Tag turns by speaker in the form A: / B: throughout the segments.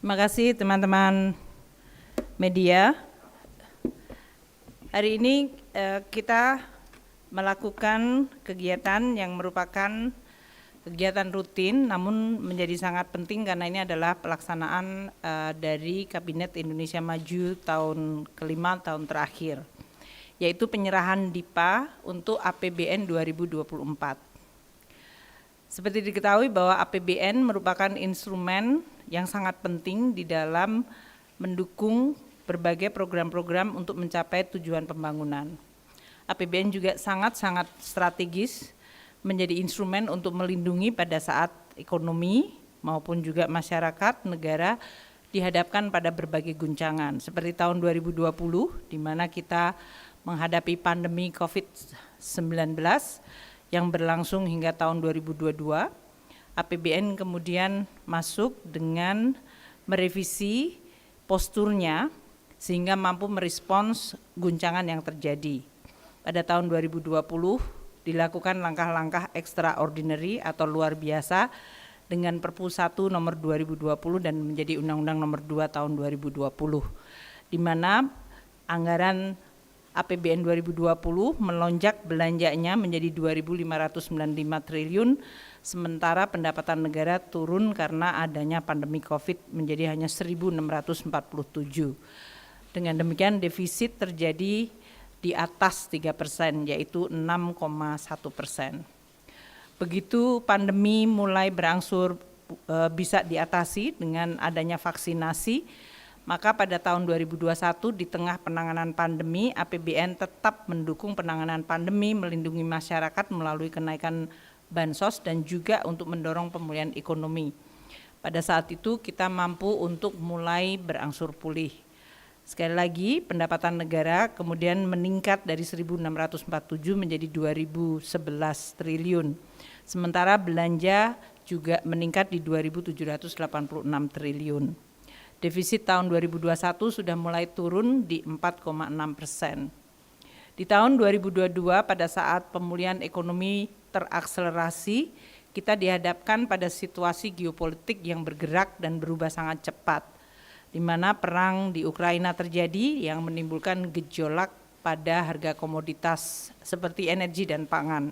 A: Terima kasih teman-teman media. Hari ini kita melakukan kegiatan yang merupakan kegiatan rutin namun menjadi sangat penting karena ini adalah pelaksanaan dari Kabinet Indonesia Maju tahun kelima tahun terakhir, yaitu penyerahan DIPA untuk APBN 2024. Seperti diketahui bahwa APBN merupakan instrumen yang sangat penting di dalam mendukung berbagai program-program untuk mencapai tujuan pembangunan. APBN juga sangat-sangat strategis menjadi instrumen untuk melindungi pada saat ekonomi maupun juga masyarakat negara dihadapkan pada berbagai guncangan. Seperti tahun 2020 di mana kita menghadapi pandemi COVID-19 yang berlangsung hingga tahun 2022, APBN kemudian masuk dengan merevisi posturnya sehingga mampu merespons guncangan yang terjadi. Pada tahun 2020 dilakukan langkah-langkah extraordinary atau luar biasa dengan Perpu 1 nomor 2020 dan menjadi Undang-Undang nomor 2 tahun 2020, di mana anggaran APBN 2020 melonjak belanjanya menjadi 2.595 triliun, sementara pendapatan negara turun karena adanya pandemi COVID menjadi hanya 1.647. Dengan demikian defisit terjadi di atas 3%, yaitu 6,1%. Begitu pandemi mulai berangsur bisa diatasi dengan adanya vaksinasi, maka pada tahun 2021 di tengah penanganan pandemi, APBN tetap mendukung penanganan pandemi, melindungi masyarakat melalui kenaikan bansos dan juga untuk mendorong pemulihan ekonomi. Pada saat itu kita mampu untuk mulai berangsur pulih. Sekali lagi, pendapatan negara kemudian meningkat dari 1.647 menjadi 2.011 triliun. Sementara belanja juga meningkat di 2.786 triliun. Defisit tahun 2021 sudah mulai turun di 4,6%. Di tahun 2022 pada saat pemulihan ekonomi terakselerasi, kita dihadapkan pada situasi geopolitik yang bergerak dan berubah sangat cepat, di mana perang di Ukraina terjadi yang menimbulkan gejolak pada harga komoditas seperti energi dan pangan.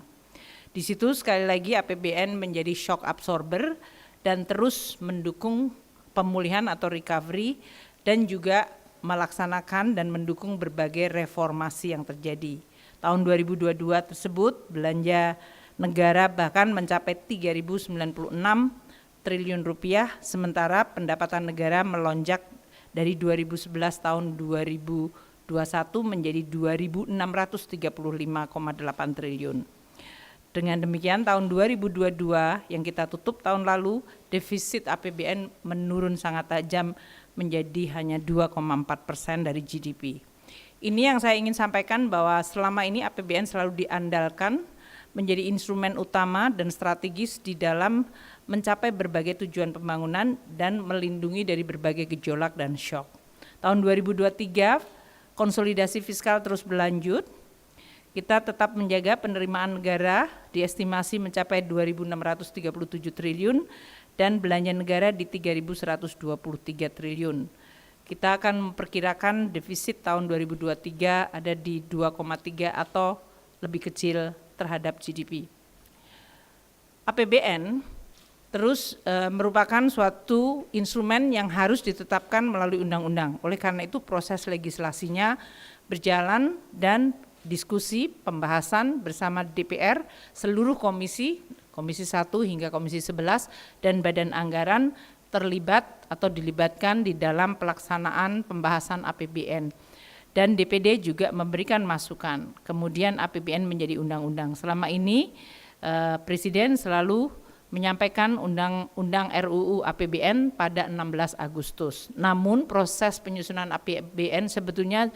A: Di situ sekali lagi APBN menjadi shock absorber dan terus mendukung pemulihan atau recovery dan juga melaksanakan dan mendukung berbagai reformasi yang terjadi. Tahun 2022 tersebut belanja negara bahkan mencapai 3.096 triliun rupiah, sementara pendapatan negara melonjak dari 2011 tahun 2021 menjadi 2.635,8 triliun. Dengan demikian tahun 2022 yang kita tutup tahun lalu, defisit APBN menurun sangat tajam menjadi hanya 2,4% dari GDP. Ini yang saya ingin sampaikan bahwa selama ini APBN selalu diandalkan menjadi instrumen utama dan strategis di dalam mencapai berbagai tujuan pembangunan dan melindungi dari berbagai gejolak dan shock. Tahun 2023 konsolidasi fiskal terus berlanjut. Kita tetap menjaga penerimaan negara diestimasi mencapai 2.637 triliun dan belanja negara di 3.123 triliun. Kita akan memperkirakan defisit tahun 2023 ada di 2,3 atau lebih kecil terhadap GDP. APBN terus merupakan suatu instrumen yang harus ditetapkan melalui undang-undang. Oleh karena itu proses legislasinya berjalan dan diskusi, pembahasan bersama DPR, seluruh komisi 1 hingga komisi 11 dan badan anggaran terlibat atau dilibatkan di dalam pelaksanaan pembahasan APBN. Dan DPD juga memberikan masukan, kemudian APBN menjadi undang-undang. Selama ini Presiden selalu menyampaikan undang-undang RUU APBN pada 16 Agustus. Namun proses penyusunan APBN sebetulnya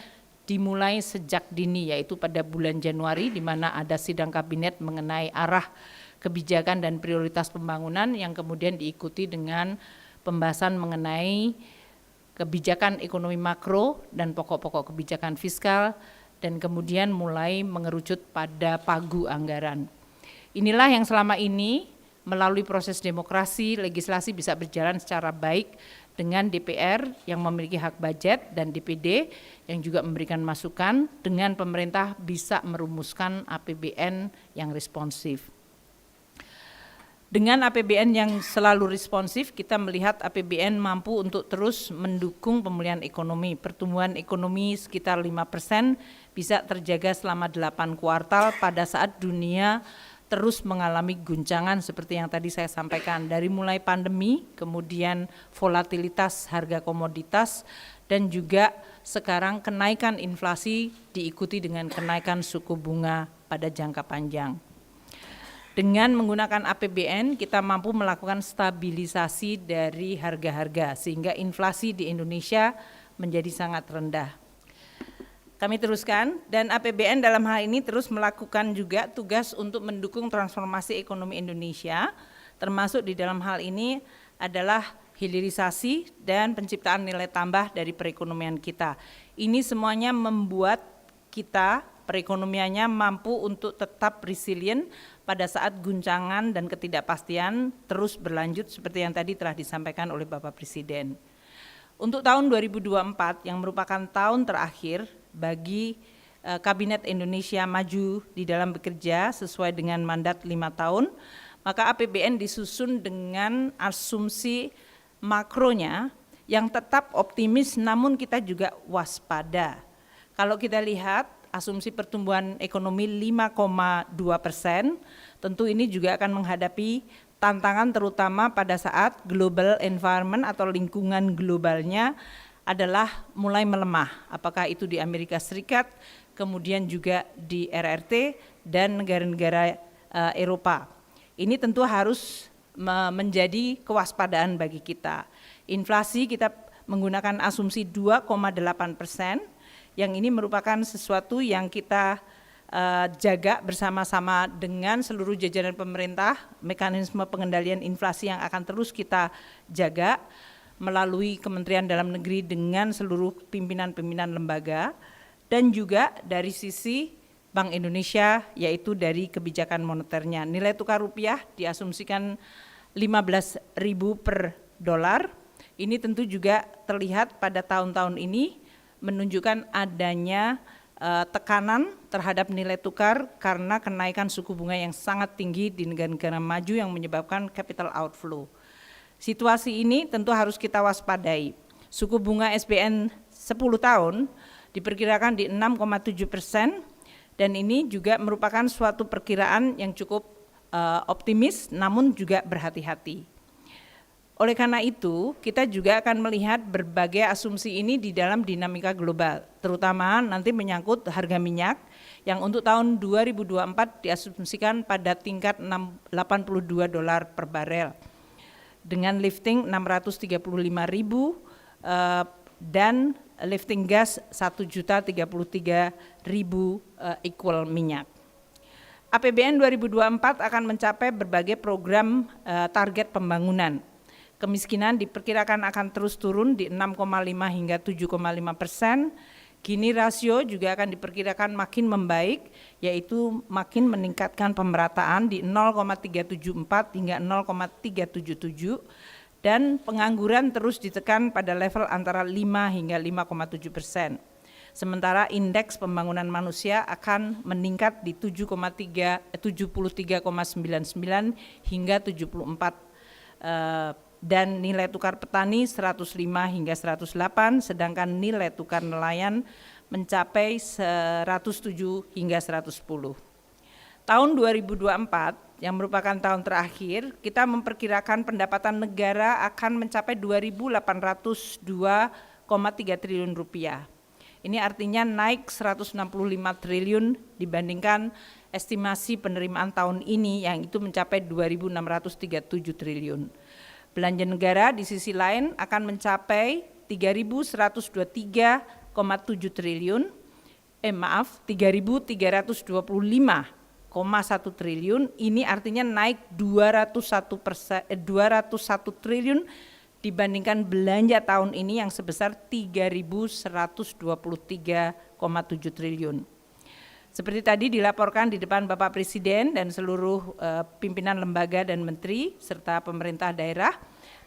A: dimulai sejak dini, yaitu pada bulan Januari, di mana ada sidang kabinet mengenai arah kebijakan dan prioritas pembangunan yang kemudian diikuti dengan pembahasan mengenai kebijakan ekonomi makro dan pokok-pokok kebijakan fiskal, dan kemudian mulai mengerucut pada pagu anggaran. Inilah yang selama ini melalui proses demokrasi, legislasi bisa berjalan secara baik dengan DPR yang memiliki hak budget dan DPD yang juga memberikan masukan, dengan pemerintah bisa merumuskan APBN yang responsif. Dengan APBN yang selalu responsif, kita melihat APBN mampu untuk terus mendukung pemulihan ekonomi. Pertumbuhan ekonomi sekitar 5% bisa terjaga selama 8 kuartal pada saat dunia terus mengalami guncangan seperti yang tadi saya sampaikan. Dari mulai pandemi, kemudian volatilitas harga komoditas, dan juga sekarang kenaikan inflasi diikuti dengan kenaikan suku bunga pada jangka panjang. Dengan menggunakan APBN, kita mampu melakukan stabilisasi dari harga-harga sehingga inflasi di Indonesia menjadi sangat rendah. Kami teruskan, dan APBN dalam hal ini terus melakukan juga tugas untuk mendukung transformasi ekonomi Indonesia, termasuk di dalam hal ini adalah hilirisasi dan penciptaan nilai tambah dari perekonomian kita. Ini semuanya membuat kita perekonomiannya mampu untuk tetap resilient pada saat guncangan dan ketidakpastian terus berlanjut seperti yang tadi telah disampaikan oleh Bapak Presiden. Untuk tahun 2024 yang merupakan tahun terakhir bagi Kabinet Indonesia Maju di dalam bekerja sesuai dengan mandat 5 tahun, maka APBN disusun dengan asumsi makronya yang tetap optimis namun kita juga waspada. Kalau kita lihat asumsi pertumbuhan ekonomi 5,2%, tentu ini juga akan menghadapi tantangan terutama pada saat global environment atau lingkungan globalnya adalah mulai melemah, apakah itu di Amerika Serikat, kemudian juga di RRT dan negara-negara Eropa. Ini tentu harus menjadi kewaspadaan bagi kita. Inflasi kita menggunakan asumsi 2,8%, yang ini merupakan sesuatu yang kita jaga bersama-sama dengan seluruh jajaran pemerintah, mekanisme pengendalian inflasi yang akan terus kita jaga melalui Kementerian Dalam Negeri dengan seluruh pimpinan-pimpinan lembaga, dan juga dari sisi Bank Indonesia yaitu dari kebijakan moneternya. Nilai tukar rupiah diasumsikan 15.000 per dolar. Ini tentu juga terlihat pada tahun-tahun ini menunjukkan adanya tekanan terhadap nilai tukar karena kenaikan suku bunga yang sangat tinggi di negara-negara maju yang menyebabkan capital outflow. Situasi ini tentu harus kita waspadai. Suku bunga SBN 10 tahun diperkirakan di 6,7%, dan ini juga merupakan suatu perkiraan yang cukup optimis namun juga berhati-hati. Oleh karena itu, kita juga akan melihat berbagai asumsi ini di dalam dinamika global, terutama nanti menyangkut harga minyak yang untuk tahun 2024 diasumsikan pada tingkat $82 per barel dengan lifting 635.000 dan lifting gas 1.033.000 equal minyak. APBN 2024 akan mencapai berbagai program target pembangunan. Kemiskinan diperkirakan akan terus turun di 6,5 hingga 7,5%. Gini rasio juga akan diperkirakan makin membaik, yaitu makin meningkatkan pemerataan di 0,374 hingga 0,377, dan pengangguran terus ditekan pada level antara 5 hingga 5,7%. Sementara indeks pembangunan manusia akan meningkat di 73,99 hingga 74, dan nilai tukar petani 105 hingga 108, sedangkan nilai tukar nelayan mencapai 107 hingga 110. Tahun 2024 yang merupakan tahun terakhir, kita memperkirakan pendapatan negara akan mencapai 2.802,3 triliun rupiah. Ini artinya naik 165 triliun dibandingkan estimasi penerimaan tahun ini yang itu mencapai 2.637 triliun. Belanja negara di sisi lain akan mencapai 3.123,7 triliun, 3.325,1 triliun, ini artinya naik 201 triliun dibandingkan belanja tahun ini yang sebesar 3.123,7 triliun. Seperti tadi dilaporkan di depan Bapak Presiden dan seluruh pimpinan lembaga dan menteri serta pemerintah daerah,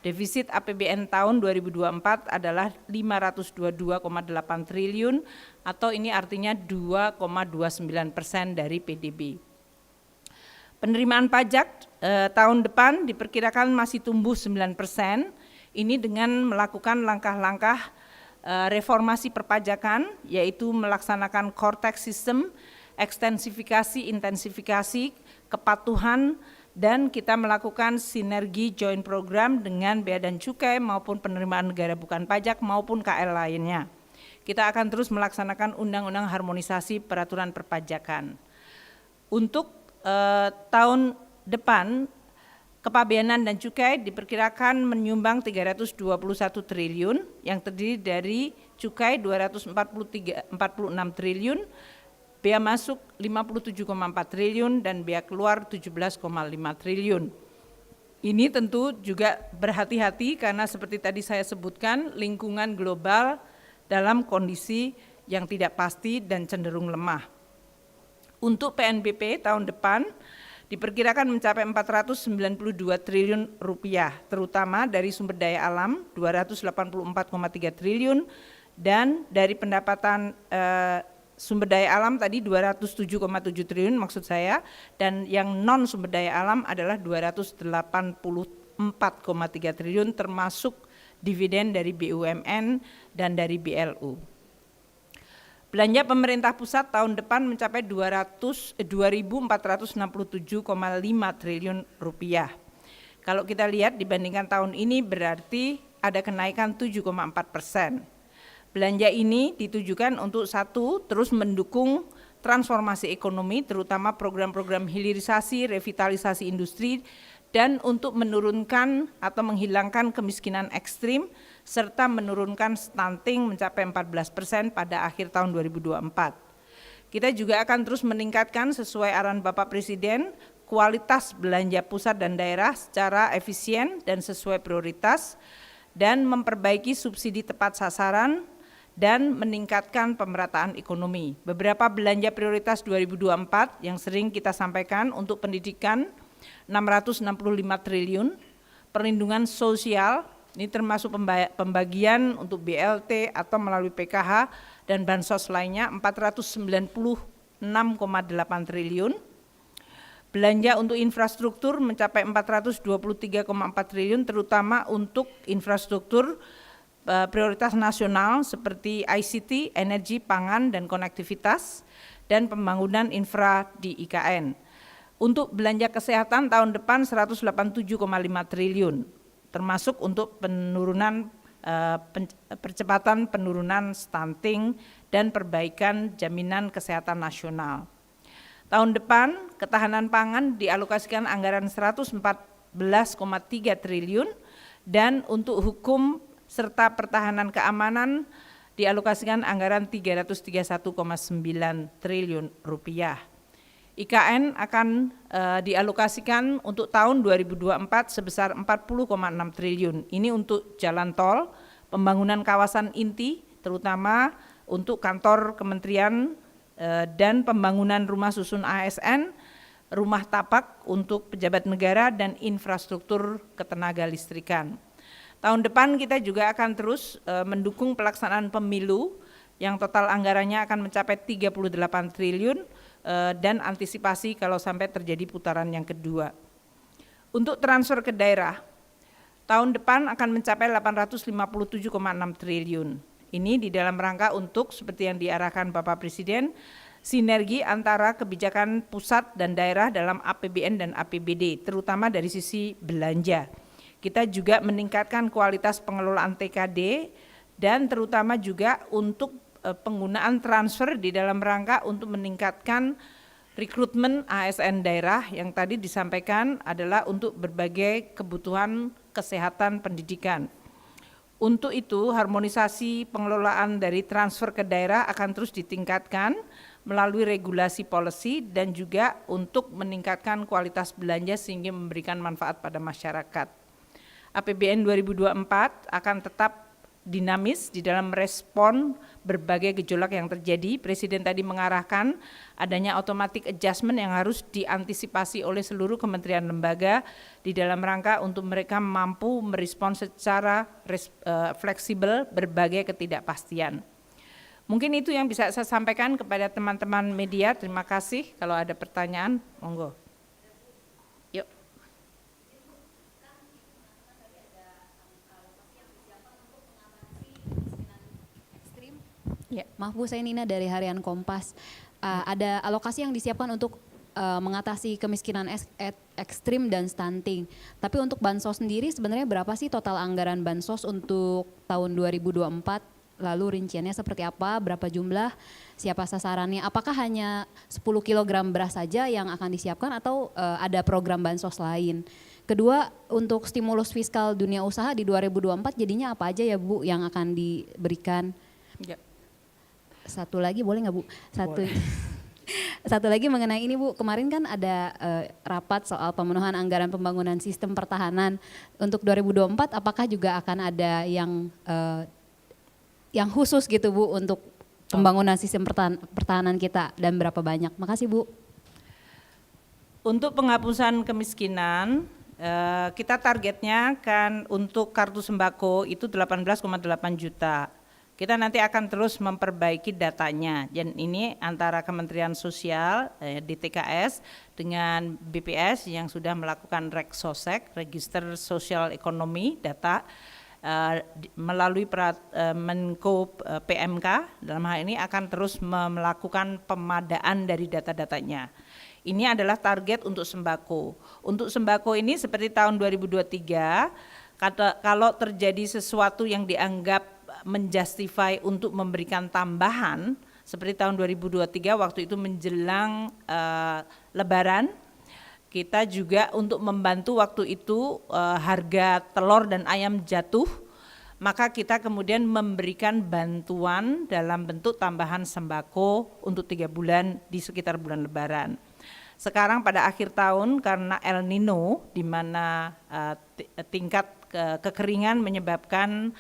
A: defisit APBN tahun 2024 adalah 522,8 triliun atau ini artinya 2,29% dari PDB. Penerimaan pajak tahun depan diperkirakan masih tumbuh 9%, ini dengan melakukan langkah-langkah reformasi perpajakan, yaitu melaksanakan core tax system, ekstensifikasi, intensifikasi, kepatuhan, dan kita melakukan sinergi joint program dengan bea dan cukai maupun penerimaan negara bukan pajak maupun KL lainnya. Kita akan terus melaksanakan undang-undang harmonisasi peraturan perpajakan. Untuk tahun depan, kepabeanan dan cukai diperkirakan menyumbang 321 triliun yang terdiri dari cukai 246 triliun, bea masuk 57,4 triliun dan bea keluar 17,5 triliun. Ini tentu juga berhati-hati karena seperti tadi saya sebutkan lingkungan global dalam kondisi yang tidak pasti dan cenderung lemah. Untuk PNBP tahun depan diperkirakan mencapai 492 triliun rupiah, terutama dari sumber daya alam 284,3 triliun dan dari pendapatan sumber daya alam tadi 207,7 triliun maksud saya, dan yang non sumber daya alam adalah 284,3 triliun termasuk dividen dari BUMN dan dari BLU. Belanja pemerintah pusat tahun depan mencapai 2.467,5 triliun rupiah. Kalau kita lihat dibandingkan tahun ini berarti ada kenaikan 7,4%. Belanja ini ditujukan untuk satu, terus mendukung transformasi ekonomi, terutama program-program hilirisasi, revitalisasi industri, dan untuk menurunkan atau menghilangkan kemiskinan ekstrim, serta menurunkan stunting mencapai 14% pada akhir tahun 2024. Kita juga akan terus meningkatkan sesuai arahan Bapak Presiden, kualitas belanja pusat dan daerah secara efisien dan sesuai prioritas, dan memperbaiki subsidi tepat sasaran, dan meningkatkan pemerataan ekonomi. Beberapa belanja prioritas 2024 yang sering kita sampaikan untuk pendidikan 665 triliun, perlindungan sosial, ini termasuk pembagian untuk BLT atau melalui PKH dan bansos lainnya 496,8 triliun. Belanja untuk infrastruktur mencapai 423,4 triliun terutama untuk infrastruktur prioritas nasional seperti ICT, energi, pangan, dan konektivitas, dan pembangunan infra di IKN. Untuk belanja kesehatan tahun depan 187,5 triliun, termasuk untuk penurunan percepatan penurunan stunting dan perbaikan jaminan kesehatan nasional. Tahun depan ketahanan pangan dialokasikan anggaran 114,3 triliun dan untuk hukum serta pertahanan keamanan dialokasikan anggaran 331,9 triliun rupiah. IKN akan dialokasikan untuk tahun 2024 sebesar 40,6 triliun. Ini untuk jalan tol, pembangunan kawasan inti, terutama untuk kantor kementerian dan pembangunan rumah susun ASN, rumah tapak untuk pejabat negara, dan infrastruktur ketenaga listrikan. Tahun depan kita juga akan terus mendukung pelaksanaan pemilu yang total anggarannya akan mencapai 38 triliun dan antisipasi kalau sampai terjadi putaran yang kedua. Untuk transfer ke daerah, tahun depan akan mencapai 857,6 triliun. Ini di dalam rangka untuk seperti yang diarahkan Bapak Presiden, sinergi antara kebijakan pusat dan daerah dalam APBN dan APBD, terutama dari sisi belanja. Kita juga meningkatkan kualitas pengelolaan TKD dan terutama juga untuk penggunaan transfer di dalam rangka untuk meningkatkan rekrutmen ASN daerah yang tadi disampaikan adalah untuk berbagai kebutuhan kesehatan pendidikan. Untuk itu harmonisasi pengelolaan dari transfer ke daerah akan terus ditingkatkan melalui regulasi policy dan juga untuk meningkatkan kualitas belanja sehingga memberikan manfaat pada masyarakat. APBN 2024 akan tetap dinamis di dalam merespon berbagai gejolak yang terjadi. Presiden tadi mengarahkan adanya automatic adjustment yang harus diantisipasi oleh seluruh kementerian lembaga di dalam rangka untuk mereka mampu merespon secara fleksibel berbagai ketidakpastian. Mungkin itu yang bisa saya sampaikan kepada teman-teman media. Terima kasih. Kalau ada pertanyaan, monggo. Yuk.
B: Ya, maaf Bu, saya Nina dari Harian Kompas. Ada alokasi yang disiapkan untuk mengatasi kemiskinan ekstrim dan stunting. Tapi untuk bansos sendiri sebenarnya berapa sih total anggaran bansos untuk tahun 2024? Lalu rinciannya seperti apa, berapa jumlah, siapa sasarannya, apakah hanya 10 kg beras saja yang akan disiapkan atau ada program bansos lain? Kedua, untuk stimulus fiskal dunia usaha di 2024 jadinya apa aja ya Bu yang akan diberikan?
A: Ya.
B: Satu lagi boleh nggak Bu? Satu lagi mengenai ini Bu, kemarin kan ada rapat soal pemenuhan anggaran pembangunan sistem pertahanan. Untuk 2024 apakah juga akan ada yang khusus gitu Bu untuk pembangunan sistem pertahanan kita dan berapa banyak? Makasih Bu.
A: Untuk penghapusan kemiskinan, kita targetnya kan untuk kartu sembako itu 18,8 juta. Kita nanti akan terus memperbaiki datanya, dan ini antara Kementerian Sosial, DTKS dengan BPS yang sudah melakukan Reksosek, Register Sosial Ekonomi Data, melalui Menko PMK dalam hal ini akan terus melakukan pemadaan dari data-datanya. Ini adalah target untuk sembako. Untuk sembako ini seperti tahun 2023, kalau terjadi sesuatu yang dianggap menjustify untuk memberikan tambahan, seperti tahun 2023 waktu itu menjelang Lebaran, kita juga untuk membantu waktu itu harga telur dan ayam jatuh, maka kita kemudian memberikan bantuan dalam bentuk tambahan sembako untuk 3 bulan di sekitar bulan Lebaran. Sekarang pada akhir tahun karena El Nino di mana tingkat kekeringan menyebabkan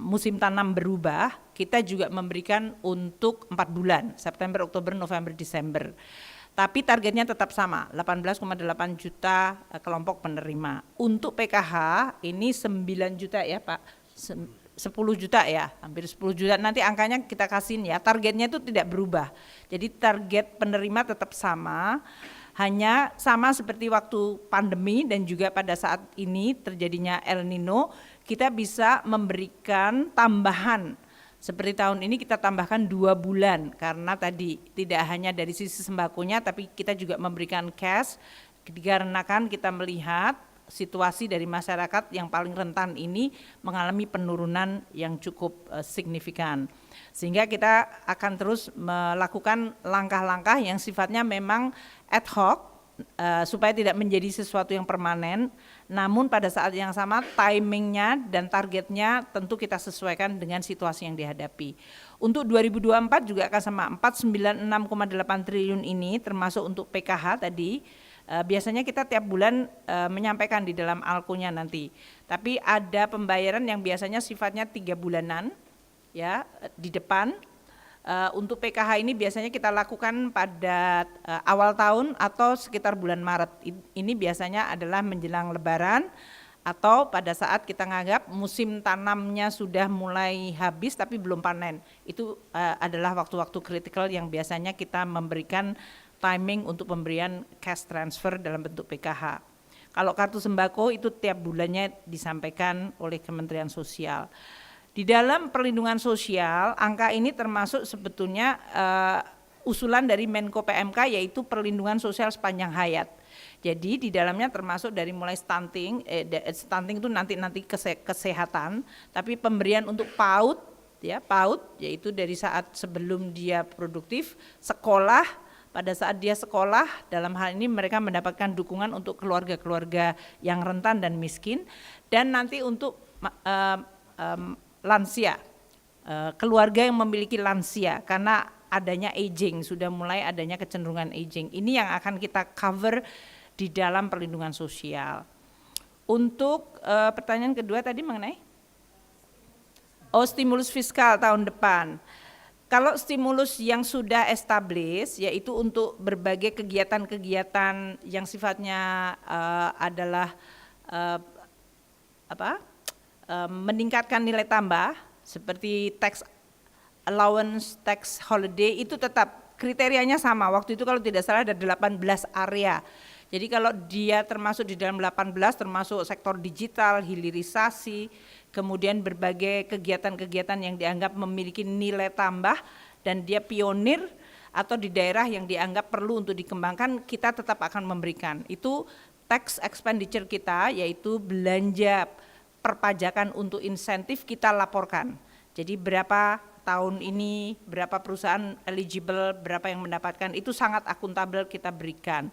A: musim tanam berubah, kita juga memberikan untuk 4 bulan, September, Oktober, November, Desember. Tapi targetnya tetap sama, 18,8 juta kelompok penerima. Untuk PKH ini 9 juta ya Pak, 10 juta ya, hampir 10 juta, nanti angkanya kita kasihin ya, targetnya itu tidak berubah. Jadi target penerima tetap sama, hanya sama seperti waktu pandemi dan juga pada saat ini terjadinya El Nino, kita bisa memberikan tambahan. Seperti tahun ini kita tambahkan 2 bulan karena tadi tidak hanya dari sisi sembakonya tapi kita juga memberikan cash dikarenakan kita melihat situasi dari masyarakat yang paling rentan ini mengalami penurunan yang cukup signifikan. Sehingga kita akan terus melakukan langkah-langkah yang sifatnya memang ad hoc supaya tidak menjadi sesuatu yang permanen, namun pada saat yang sama timingnya dan targetnya tentu kita sesuaikan dengan situasi yang dihadapi. Untuk 2024 juga akan sama, 496,8 triliun ini termasuk untuk PKH tadi, biasanya kita tiap bulan menyampaikan di dalam alkunya nanti, tapi ada pembayaran yang biasanya sifatnya 3 bulanan ya di depan. Untuk PKH ini biasanya kita lakukan pada awal tahun atau sekitar bulan Maret. Ini biasanya adalah menjelang Lebaran atau pada saat kita nganggap musim tanamnya sudah mulai habis tapi belum panen. Itu adalah waktu-waktu kritikal yang biasanya kita memberikan timing untuk pemberian cash transfer dalam bentuk PKH. Kalau kartu sembako itu tiap bulannya disampaikan oleh Kementerian Sosial. Di dalam perlindungan sosial, angka ini termasuk sebetulnya usulan dari Menko PMK yaitu perlindungan sosial sepanjang hayat. Jadi di dalamnya termasuk dari mulai stunting itu nanti kesehatan, tapi pemberian untuk PAUD ya, PAUD yaitu dari saat sebelum dia produktif, sekolah, pada saat dia sekolah, dalam hal ini mereka mendapatkan dukungan untuk keluarga-keluarga yang rentan dan miskin, dan nanti untuk lansia, keluarga yang memiliki lansia karena adanya aging, sudah mulai adanya kecenderungan aging. Ini yang akan kita cover di dalam perlindungan sosial. Untuk pertanyaan kedua tadi mengenai Oh, stimulus fiskal tahun depan. Kalau stimulus yang sudah established, yaitu untuk berbagai kegiatan-kegiatan yang sifatnya adalah meningkatkan nilai tambah, seperti tax allowance, tax holiday, itu tetap kriterianya sama. Waktu itu kalau tidak salah ada 18 area. Jadi kalau dia termasuk di dalam 18, termasuk sektor digital, hilirisasi, kemudian berbagai kegiatan-kegiatan yang dianggap memiliki nilai tambah dan dia pionir atau di daerah yang dianggap perlu untuk dikembangkan, kita tetap akan memberikan. Itu tax expenditure kita, yaitu belanja perpajakan untuk insentif kita laporkan. Jadi berapa tahun ini, berapa perusahaan eligible, berapa yang mendapatkan, itu sangat akuntabel kita berikan.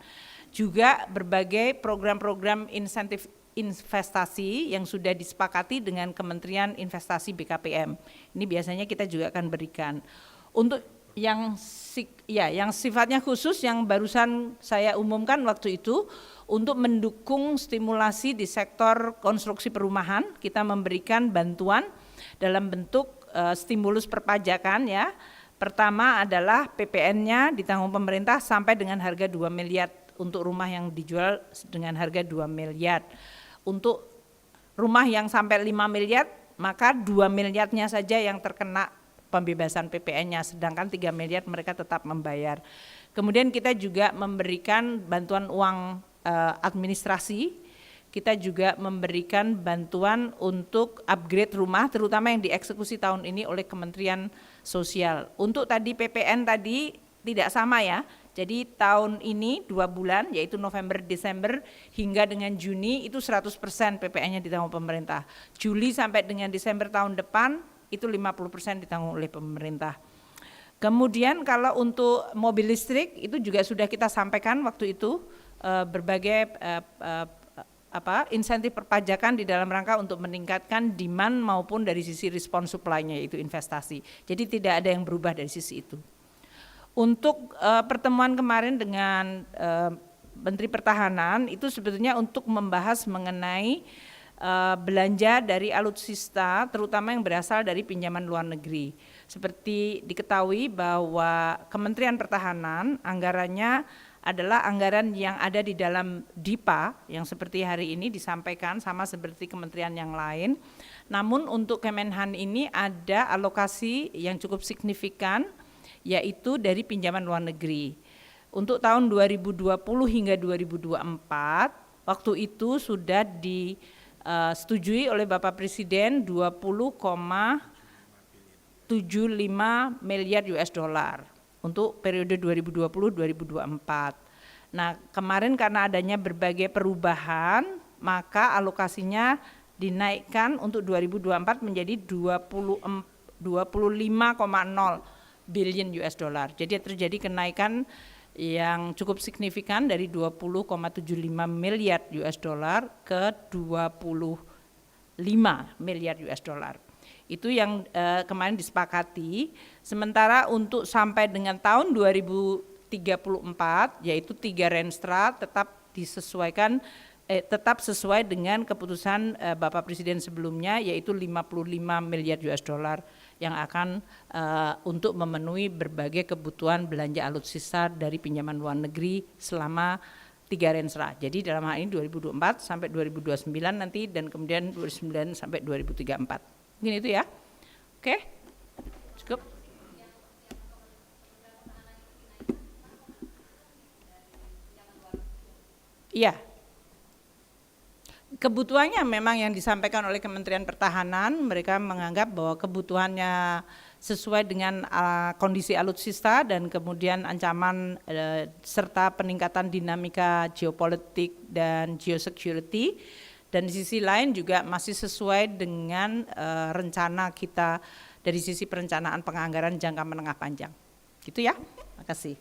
A: Juga berbagai program-program insentif investasi yang sudah disepakati dengan Kementerian Investasi BKPM. Ini biasanya kita juga akan berikan. Untuk yang sifatnya khusus yang barusan saya umumkan waktu itu, untuk mendukung stimulasi di sektor konstruksi perumahan, kita memberikan bantuan dalam bentuk stimulus perpajakan ya. Pertama adalah PPN-nya ditanggung pemerintah sampai dengan harga 2 miliar untuk rumah yang dijual dengan harga 2 miliar. Untuk rumah yang sampai 5 miliar, maka 2 miliarnya saja yang terkena pembebasan PPN-nya, sedangkan 3 miliar mereka tetap membayar. Kemudian kita juga memberikan bantuan uang administrasi, kita juga memberikan bantuan untuk upgrade rumah, terutama yang dieksekusi tahun ini oleh Kementerian Sosial. Untuk tadi PPN tadi tidak sama ya, jadi tahun ini 2 bulan, yaitu November, Desember hingga dengan Juni itu 100% PPN-nya ditanggung pemerintah. Juli sampai dengan Desember tahun depan itu 50% ditanggung oleh pemerintah. Kemudian kalau untuk mobil listrik itu juga sudah kita sampaikan waktu itu berbagai insentif perpajakan di dalam rangka untuk meningkatkan demand maupun dari sisi respon supply-nya, yaitu investasi. Jadi tidak ada yang berubah dari sisi itu. Untuk pertemuan kemarin dengan Menteri Pertahanan itu sebetulnya untuk membahas mengenai belanja dari alutsista, terutama yang berasal dari pinjaman luar negeri. Seperti diketahui bahwa Kementerian Pertahanan anggarannya adalah anggaran yang ada di dalam DIPA yang seperti hari ini disampaikan sama seperti kementerian yang lain. Namun untuk Kemenhan ini ada alokasi yang cukup signifikan, yaitu dari pinjaman luar negeri. Untuk tahun 2020 hingga 2024, waktu itu sudah disetujui oleh Bapak Presiden 20,75 miliar US dollar untuk periode 2020-2024. Nah, kemarin karena adanya berbagai perubahan, maka alokasinya dinaikkan untuk 2024 menjadi 25,0 billion US dollar. Jadi terjadi kenaikan yang cukup signifikan dari 20,75 miliar US dollar ke 25 miliar US dollar. Itu yang kemarin disepakati. Sementara untuk sampai dengan tahun 2034, yaitu 3 Renstra tetap disesuaikan, tetap sesuai dengan keputusan Bapak Presiden sebelumnya, yaitu 55 miliar US dollar yang akan untuk memenuhi berbagai kebutuhan belanja alutsista dari pinjaman luar negeri selama 3 Renstra. Jadi dalam hal ini 2024 sampai 2029 nanti, dan kemudian 2029 sampai 2034. Mungkin itu ya. Oke, cukup. Iya. Kebutuhannya memang yang disampaikan oleh Kementerian Pertahanan, mereka menganggap bahwa kebutuhannya sesuai dengan kondisi alutsista dan kemudian ancaman serta peningkatan dinamika geopolitik dan geosecurity, dan di sisi lain juga masih sesuai dengan rencana kita dari sisi perencanaan penganggaran jangka menengah panjang. Gitu ya, makasih.